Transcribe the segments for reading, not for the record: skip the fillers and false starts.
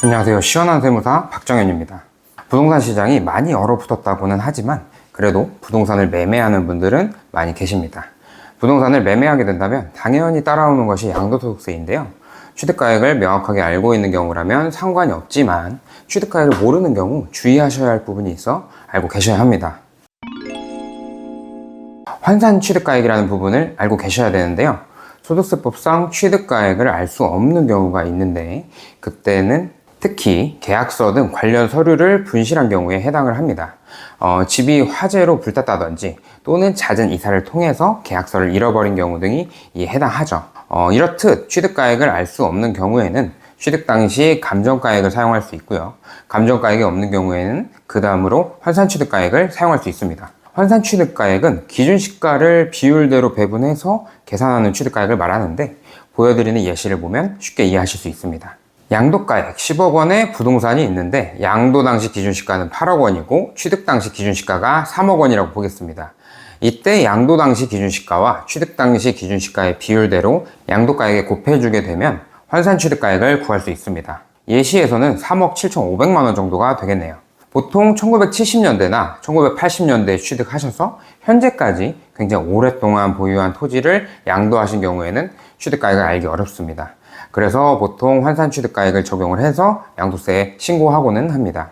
안녕하세요. 시원한 세무사 박정현입니다. 부동산 시장이 많이 얼어붙었다고는 하지만 그래도 부동산을 매매하는 분들은 많이 계십니다. 부동산을 매매하게 된다면 당연히 따라오는 것이 양도소득세인데요. 취득가액을 명확하게 알고 있는 경우라면 상관이 없지만 취득가액을 모르는 경우 주의하셔야 할 부분이 있어 알고 계셔야 합니다. 환산 취득가액이라는 부분을 알고 계셔야 되는데요. 소득세법상 취득가액을 알 수 없는 경우가 있는데 그때는 특히 계약서 등 관련 서류를 분실한 경우에 해당을 합니다. 집이 화재로 불탔다든지 또는 잦은 이사를 통해서 계약서를 잃어버린 경우 등이 이에 해당하죠. 이렇듯 취득가액을 알 수 없는 경우에는 취득 당시 감정가액을 사용할 수 있고요. 감정가액이 없는 경우에는 그 다음으로 환산취득가액을 사용할 수 있습니다. 환산취득가액은 기준시가를 비율대로 배분해서 계산하는 취득가액을 말하는데 보여드리는 예시를 보면 쉽게 이해하실 수 있습니다. 양도가액 10억 원의 부동산이 있는데 양도 당시 기준시가는 8억 원이고 취득 당시 기준시가가 3억 원이라고 보겠습니다. 이때 양도 당시 기준시가와 취득 당시 기준시가의 비율대로 양도가액에 곱해주게 되면 환산취득가액을 구할 수 있습니다. 예시에서는 3억 7,500만 원 정도가 되겠네요. 보통 1970년대나 1980년대에 취득하셔서 현재까지 굉장히 오랫동안 보유한 토지를 양도하신 경우에는 취득가액을 알기 어렵습니다. 그래서 보통 환산취득가액을 적용을 해서 양도세에 신고하고는 합니다.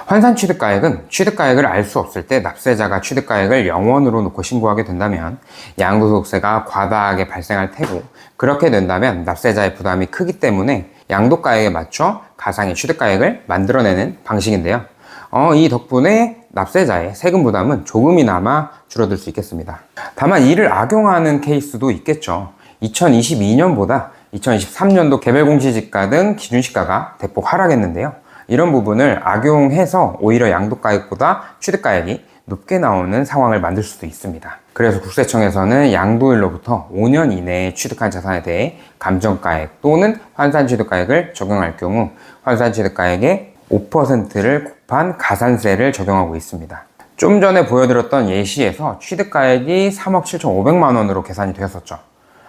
환산취득가액은 취득가액을 알 수 없을 때 납세자가 취득가액을 0원으로 놓고 신고하게 된다면 양도소득세가 과다하게 발생할 테고 그렇게 된다면 납세자의 부담이 크기 때문에 양도가액에 맞춰 가상의 취득가액을 만들어내는 방식인데요. 이 덕분에 납세자의 세금 부담은 조금이나마 줄어들 수 있겠습니다. 다만 이를 악용하는 케이스도 있겠죠. 2022년보다 2023년도 개별공시지가 등 기준시가가 대폭 하락했는데요. 이런 부분을 악용해서 오히려 양도가액보다 취득가액이 높게 나오는 상황을 만들 수도 있습니다. 그래서 국세청에서는 양도일로부터 5년 이내에 취득한 자산에 대해 감정가액 또는 환산취득가액을 적용할 경우 환산취득가액의 5%를 곱한 가산세를 적용하고 있습니다. 좀 전에 보여드렸던 예시에서 취득가액이 3억 7,500만 원으로 계산이 되었었죠.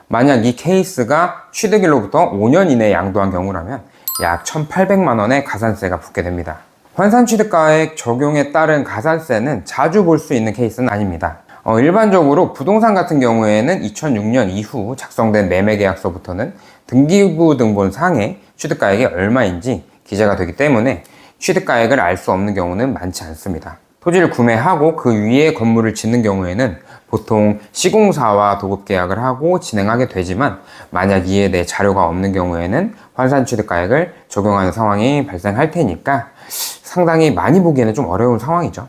만약 이 케이스가 취득일로부터 5년 이내에 양도한 경우라면 약 1,800만 원의 가산세가 붙게 됩니다. 환산취득가액 적용에 따른 가산세는 자주 볼 수 있는 케이스는 아닙니다. 일반적으로 부동산 같은 경우에는 2006년 이후 작성된 매매계약서부터는 등기부 등본상에 취득가액이 얼마인지 기재가 되기 때문에 취득가액을 알 수 없는 경우는 많지 않습니다. 토지를 구매하고 그 위에 건물을 짓는 경우에는 보통 시공사와 도급계약을 하고 진행하게 되지만 만약 이에 대해 자료가 없는 경우에는 환산취득가액을 적용하는 상황이 발생할 테니까 상당히 많이 보기에는 좀 어려운 상황이죠.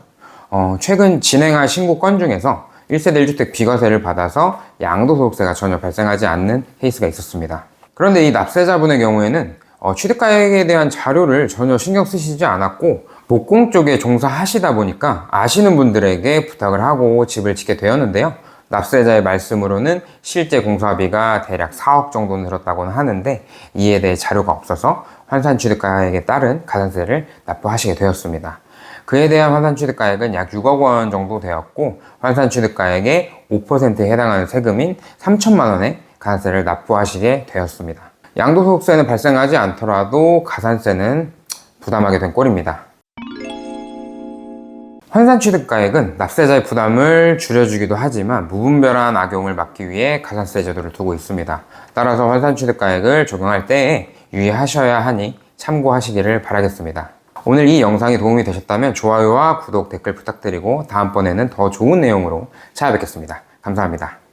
최근 진행한 신고 건 중에서 1세대 1주택 비과세를 받아서 양도소득세가 전혀 발생하지 않는 케이스가 있었습니다. 그런데 이 납세자분의 경우에는 취득가액에 대한 자료를 전혀 신경 쓰시지 않았고 목공 쪽에 종사하시다 보니까 아시는 분들에게 부탁을 하고 집을 짓게 되었는데요. 납세자의 말씀으로는 실제 공사비가 대략 4억 정도 늘었다고는 하는데 이에 대해 자료가 없어서 환산취득가액에 따른 가산세를 납부하시게 되었습니다. 그에 대한 환산취득가액은 약 6억 원 정도 되었고 환산취득가액의 5%에 해당하는 세금인 3천만 원의 가산세를 납부하시게 되었습니다. 양도소득세는 발생하지 않더라도 가산세는 부담하게 된 꼴입니다. 환산취득가액은 납세자의 부담을 줄여주기도 하지만 무분별한 악용을 막기 위해 가산세 제도를 두고 있습니다. 따라서 환산취득가액을 적용할 때에 유의하셔야 하니 참고하시기를 바라겠습니다. 오늘 이 영상이 도움이 되셨다면 좋아요와 구독, 댓글 부탁드리고 다음번에는 더 좋은 내용으로 찾아뵙겠습니다. 감사합니다.